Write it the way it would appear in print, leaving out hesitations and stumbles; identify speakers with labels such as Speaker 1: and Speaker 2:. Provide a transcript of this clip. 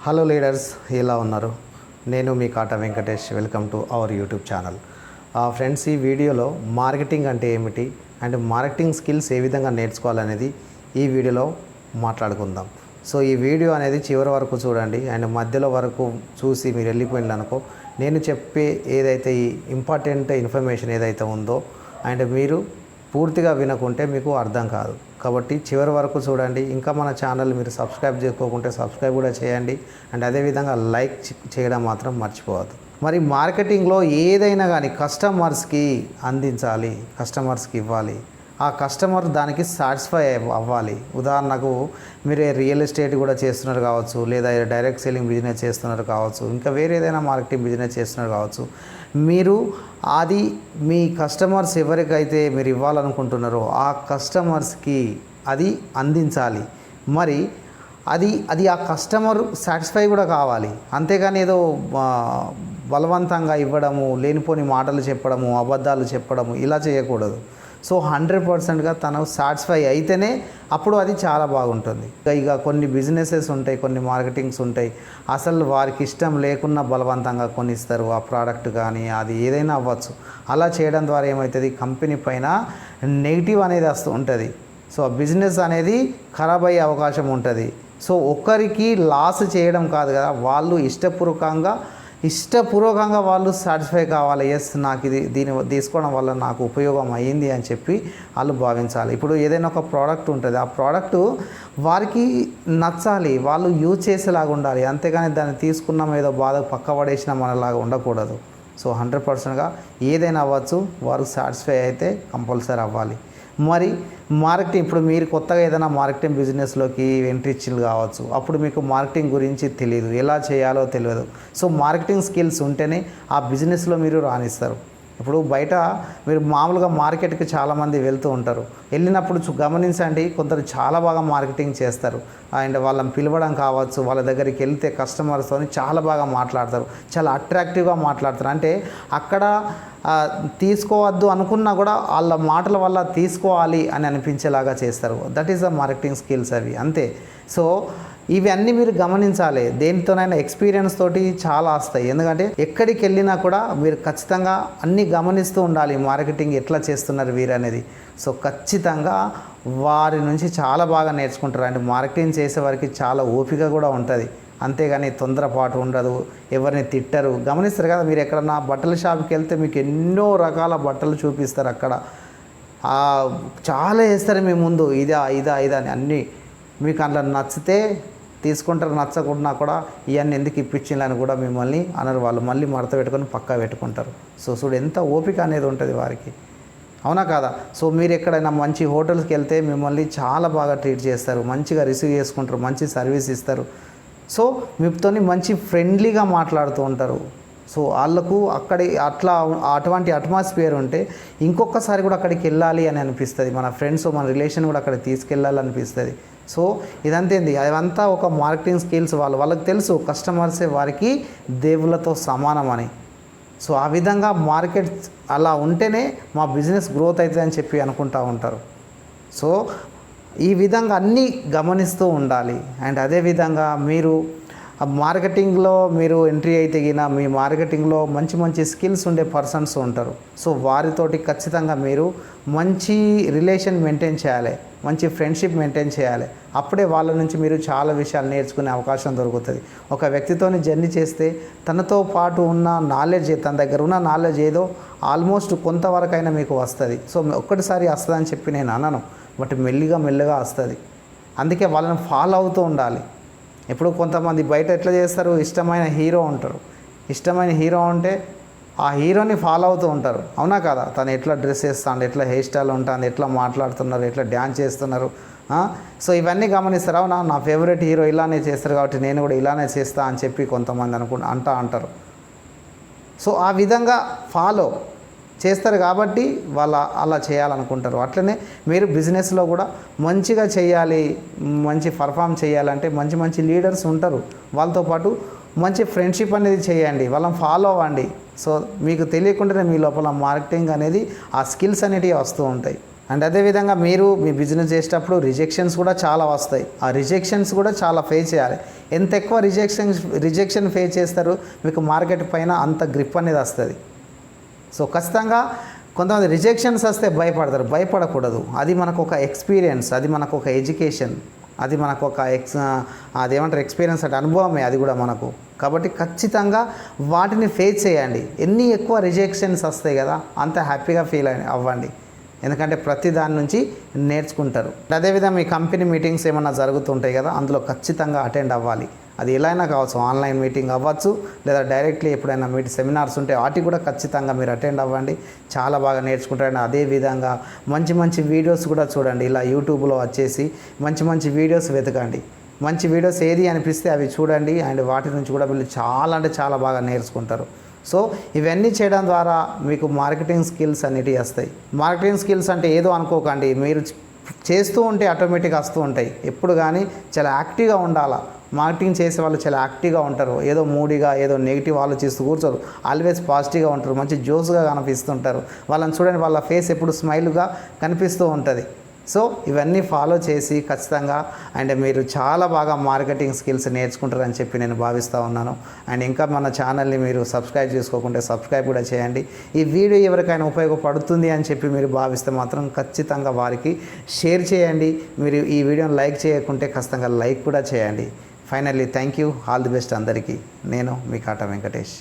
Speaker 1: Hello leaders, ఎలా ఉన్నారు? నేను మీ Kata Venkatesh. Welcome to our YouTube channel. Friends, ఈ వీడియోలో మార్కెటింగ్ అంటే ఏమిటి అండ్ మార్కెటింగ్ స్కిల్స్ ఏ విధంగా నేర్చుకోవాలనేది ఈ వీడియోలో మాట్లాడుకుందాం. సో ఈ వీడియో అనేది చివరి వరకు చూడండి అండ్ మధ్యలో వరకు చూసి మీరు వెళ్ళిపోయిననుకో నేను చెప్పే ఏదైతే ఈ ఇంపార్టెంట్ ఇన్ఫర్మేషన్ ఏదైతే ఉందో అండ్ మీరు పూర్తిగా వినకుంటే మీకు అర్థం కాదు. కాబట్టి చివరి వరకు చూడండి. ఇంకా మన ఛానల్ మీరు సబ్స్క్రైబ్ చేసుకోకుంటే సబ్స్క్రైబ్ కూడా చేయండి అండ్ అదేవిధంగా లైక్ చేయడం మాత్రం మర్చిపోవద్దు. మరి మార్కెటింగ్లో ఏదైనా కానీ కస్టమర్స్కి అందించాలి, కస్టమర్స్కి ఇవ్వాలి, ఆ కస్టమర్ దానికి సాటిస్ఫై అవ్వాలి. ఉదాహరణకు మీరు రియల్ ఎస్టేట్ కూడా చేస్తున్నారు కావచ్చు, లేదా డైరెక్ట్ సెల్లింగ్ బిజినెస్ చేస్తున్నారు కావచ్చు, ఇంకా వేరే ఏదైనా మార్కెటింగ్ బిజినెస్ చేస్తున్నారు కావచ్చు. మీరు అది మీ కస్టమర్స్ ఎవరికైతే మీరు ఇవ్వాలనుకుంటున్నారో ఆ కస్టమర్స్కి అది అందించాలి. మరి అది ఆ కస్టమర్ సాటిస్ఫై కూడా కావాలి. అంతేగాని ఏదో బలవంతంగా ఇవ్వడము, లేనిపోని మాటలు చెప్పడము, అబద్ధాలు చెప్పడము ఇలా చేయకూడదు. సో 100%గా తను సాటిస్ఫై అయితేనే అప్పుడు అది చాలా బాగుంటుంది. ఇక కొన్ని బిజినెసెస్ ఉంటాయి, కొన్ని మార్కెటింగ్స్ ఉంటాయి, అసలు వారికి ఇష్టం లేకున్నా బలవంతంగా కొనిస్తారు ఆ ప్రోడక్ట్ కానీ అది ఏదైనా అవ్వచ్చు. అలా చేయడం ద్వారా ఏమవుతుంది, కంపెనీ పైన నెగిటివ్ అనేది వస్తూ ఉంటుంది. సో ఆ బిజినెస్ అనేది ఖరాబ్ అయ్యే అవకాశం ఉంటుంది. సో ఒక్కరికి లాస్ చేయడం కాదు కదా, వాళ్ళు ఇష్టపూర్వకంగా వాళ్ళు సాటిస్ఫై కావాలి. ఎస్, నాకు దీన్ని తీసుకోవడం వల్ల నాకు ఉపయోగం అయ్యింది అని చెప్పి వాళ్ళు భావించాలి. ఇప్పుడు ఏదైనా ఒక ప్రోడక్ట్ ఉంటుంది, ఆ ప్రోడక్ట్ వారికి నచ్చాలి, వాళ్ళు యూజ్ చేసేలాగా ఉండాలి. అంతేగాని దాన్ని తీసుకున్నాం ఏదో బాధ పక్క పడేసిన మనలాగా ఉండకూడదు. సో 100%గా ఏదైనా అవ్వచ్చు, వారు సాటిస్ఫై అయితే కంపల్సరీ అవ్వాలి. మరి మార్కెటింగ్, ఇప్పుడు మీరు కొత్తగా ఏదైనా మార్కెటింగ్ బిజినెస్లోకి ఎంట్రీ ఇచ్చింది కావచ్చు, అప్పుడు మీకు మార్కెటింగ్ గురించి తెలియదు, ఎలా చేయాలో తెలియదు. సో మార్కెటింగ్ స్కిల్స్ ఉంటేనే ఆ బిజినెస్లో మీరు రాణిస్తారు. ఇప్పుడు బయట మీరు మామూలుగా మార్కెట్కి చాలామంది వెళ్తూ ఉంటారు. వెళ్ళినప్పుడు గమనించండి, కొందరు చాలా బాగా మార్కెటింగ్ చేస్తారు అండ్ వాళ్ళని పిలవడం కావచ్చు, వాళ్ళ దగ్గరికి వెళ్తే కస్టమర్స్తో చాలా బాగా మాట్లాడతారు, చాలా అట్రాక్టివ్గా మాట్లాడతారు. అంటే అక్కడ తీసుకోవద్దు అనుకున్నా కూడా వాళ్ళ మాటల వల్ల తీసుకోవాలి అని అనిపించేలాగా చేస్తారు. That is the marketing skills అవి, అంతే. సో ఇవన్నీ మీరు గమనించాలి. దేనితోనైనా ఎక్స్పీరియన్స్ తోటి చాలా వస్తాయి. ఎందుకంటే ఎక్కడికి వెళ్ళినా కూడా మీరు ఖచ్చితంగా అన్నీ గమనిస్తూ ఉండాలి, మార్కెటింగ్ ఎట్లా చేస్తున్నారు వీరు అనేది. సో ఖచ్చితంగా వారి నుంచి చాలా బాగా నేర్చుకుంటారు. అండ్ మార్కెటింగ్ చేసే వారికి చాలా ఓపిక కూడా ఉంటుంది. అంతేగాని తొందరపాటు ఉండదు, ఎవరిని తిట్టరు. గమనిస్తారు కదా, మీరు ఎక్కడన్నా బట్టల షాప్కి వెళ్తే మీకు ఎన్నో రకాల బట్టలు చూపిస్తారు. అక్కడ చాలా వేస్తారు మీ ముందు, ఇదా అని అన్నీ. మీకు అందులో నచ్చితే తీసుకుంటారు, నచ్చకుండా కూడా ఇవన్నీ ఎందుకు ఇప్పించాలని కూడా మిమ్మల్ని అనరు. వాళ్ళు మళ్ళీ మడత పెట్టుకొని పక్కా పెట్టుకుంటారు. సో చూడు ఎంత ఓపిక అనేది ఉంటుంది వారికి, అవునా కాదా? సో మీరు ఎక్కడైనా మంచి హోటల్స్కి వెళ్తే మిమ్మల్ని చాలా బాగా ట్రీట్ చేస్తారు, మంచిగా రిసీవ్ చేసుకుంటారు, మంచి సర్వీస్ ఇస్తారు. సో మీతో మంచి ఫ్రెండ్లీగా మాట్లాడుతూ ఉంటారు. సో వాళ్ళకు అటువంటి అట్మాస్ఫియర్ ఉంటే ఇంకొకసారి కూడా అక్కడికి వెళ్ళాలి అని అనిపిస్తుంది. మన ఫ్రెండ్స్, మన రిలేషన్ కూడా అక్కడికి తీసుకెళ్ళాలనిపిస్తుంది. సో ఇదంతేంది, అదంతా ఒక మార్కెటింగ్ స్కిల్స్. వాళ్ళకి తెలుసు కస్టమర్సే వారికి దేవుళ్ళతో సమానం అని. సో ఆ విధంగా మార్కెట్ అలా ఉంటేనే మా బిజినెస్ గ్రోత్ అవుతుంది అని చెప్పి అనుకుంటూ ఉంటారు. సో ఈ విధంగా అన్నీ గమనిస్తూ ఉండాలి. అండ్ అదేవిధంగా మీరు మార్కెటింగ్లో మీరు ఎంట్రీ అయితే గిన మీ మార్కెటింగ్లో మంచి స్కిల్స్ ఉండే పర్సన్స్ ఉంటారు. సో వారితోటి ఖచ్చితంగా మీరు మంచి రిలేషన్ మెయింటైన్ చేయాలి, మంచి ఫ్రెండ్షిప్ మెయింటైన్ చేయాలి. అప్పుడే వాళ్ళ నుంచి మీరు చాలా విషయాలు నేర్చుకునే అవకాశం దొరుకుతుంది. ఒక వ్యక్తితోని జర్నీ చేస్తే తనతో పాటు ఉన్న నాలెడ్జ్, తన దగ్గర ఉన్న నాలెడ్జ్ ఏదో ఆల్మోస్ట్ కొంతవరకైనా మీకు వస్తుంది. సో ఒక్కటిసారి వస్తుందని చెప్పి నేను అనను, బట్ మెల్లిగా వస్తుంది. అందుకే వాళ్ళని ఫాలో అవుతూ ఉండాలి. ఇప్పుడు కొంతమంది బయట ఎట్లా చేస్తారు, ఇష్టమైన హీరో ఉంటారు, ఇష్టమైన హీరో ఉంటే ఆ హీరోని ఫాలో అవుతూ ఉంటారు, అవునా కదా? తను ఎట్లా డ్రెస్ వేస్తాడు, ఎట్లా హెయిర్ స్టైల్ ఉంటుంది, ఎట్లా మాట్లాడుతున్నారు, ఎట్లా డ్యాన్స్ చేస్తున్నారు. సో ఇవన్నీ గమనిస్తారు. అవునా, నా ఫేవరెట్ హీరో ఇలానే చేస్తారు కాబట్టి నేను కూడా ఇలానే చేస్తా అని చెప్పి కొంతమంది అంటారు. సో ఆ విధంగా ఫాలో చేస్తారు కాబట్టి వాళ్ళు అలా చేయాలనుకుంటారు. అట్లనే మీరు బిజినెస్లో కూడా మంచిగా చేయాలి, మంచి పర్ఫామ్ చేయాలంటే మంచి లీడర్స్ ఉంటారు, వాళ్ళతో పాటు మంచి ఫ్రెండ్షిప్ అనేది చేయండి, వాళ్ళని ఫాలో అవ్వండి. సో మీకు తెలియకుండానే మీ లోపల మార్కెటింగ్ అనేది ఆ స్కిల్స్ అనేటివి వస్తూ ఉంటాయి. అండ్ అదేవిధంగా మీరు మీ బిజినెస్ చేసేటప్పుడు రిజెక్షన్స్ కూడా చాలా వస్తాయి. ఆ రిజెక్షన్స్ కూడా చాలా ఫేస్ చేయాలి. ఎంత ఎక్కువ రిజెక్షన్ ఫేస్ చేస్తారు మీకు మార్కెట్ పైన అంత గ్రిప్ అనేది వస్తుంది. సో ఖచ్చితంగా కొంతమంది రిజెక్షన్స్ వస్తే భయపడతారు. భయపడకూడదు. అది మనకు ఒక ఎక్స్పీరియన్స్, అది మనకు ఒక ఎడ్యుకేషన్, అది మనకు ఒక అదేమంటారు ఎక్స్పీరియన్స్ అంటే అనుభవమే అది కూడా మనకు. కాబట్టి ఖచ్చితంగా వాటిని ఫేస్ చేయండి. ఎన్ని ఎక్కువ రిజెక్షన్స్ వస్తాయి కదా అంత హ్యాపీగా ఫీల్ అవ్వండి. ఎందుకంటే ప్రతి దాని నుంచి నేర్చుకుంటారు. అదేవిధంగా మీ కంపెనీ మీటింగ్స్ ఏమన్నా జరుగుతుంటాయి కదా అందులో ఖచ్చితంగా అటెండ్ అవ్వాలి. అది ఎలా అయినా కావచ్చు, ఆన్లైన్ మీటింగ్ అవ్వచ్చు లేదా డైరెక్ట్లీ ఎప్పుడైనా సెమినార్స్ ఉంటే వాటికి కూడా ఖచ్చితంగా మీరు అటెండ్ అవ్వండి. చాలా బాగా నేర్చుకుంటారండి. అదేవిధంగా మంచి మంచి వీడియోస్ కూడా చూడండి. ఇలా యూట్యూబ్లో వచ్చేసి మంచి మంచి వీడియోస్ వెతకండి. మంచి వీడియోస్ ఏది అనిపిస్తే అవి చూడండి. అండ్ వాటి నుంచి కూడా వీళ్ళు చాలా అంటే చాలా బాగా నేర్చుకుంటారు. సో ఇవన్నీ చేయడం ద్వారా మీకు మార్కెటింగ్ స్కిల్స్ అనేటివి వస్తాయి. మార్కెటింగ్ స్కిల్స్ అంటే ఏదో అనుకోకండి, మీరు చేస్తూ ఉంటే ఆటోమేటిక్గా వస్తూ ఉంటాయి. ఎప్పుడు కానీ చాలా యాక్టివ్గా ఉండాలా. మార్కెటింగ్ చేసే వాళ్ళు చాలా యాక్టివ్గా ఉంటారు. ఏదో మూడీగా ఏదో నెగిటివ్ ఆలోచిస్తూ కూర్చోరు. ఆల్వేస్ పాజిటివ్గా ఉంటారు. మంచి జోస్గా కనిపిస్తుంటారు. వాళ్ళని చూడండి, వాళ్ళ ఫేస్ ఎప్పుడు స్మైల్గా కనిపిస్తూ ఉంటుంది. సో ఇవన్నీ ఫాలో చేసి ఖచ్చితంగా అండ్ మీరు చాలా బాగా మార్కెటింగ్ స్కిల్స్ నేర్చుకుంటారని చెప్పి నేను భావిస్తూ ఉన్నాను. అండ్ ఇంకా మన ఛానల్ని మీరు సబ్స్క్రైబ్ చేసుకోకుంటే సబ్స్క్రైబ్ కూడా చేయండి. ఈ వీడియో ఎవరికైనా ఉపయోగపడుతుంది అని చెప్పి మీరు భావిస్తే మాత్రం ఖచ్చితంగా వారికి షేర్ చేయండి. మీరు ఈ వీడియోని లైక్ చేయకుంటే ఖచ్చితంగా లైక్ కూడా చేయండి. Finally thank you. All the best అందరికీ. నేను మీ కాటా వెంకటేష్.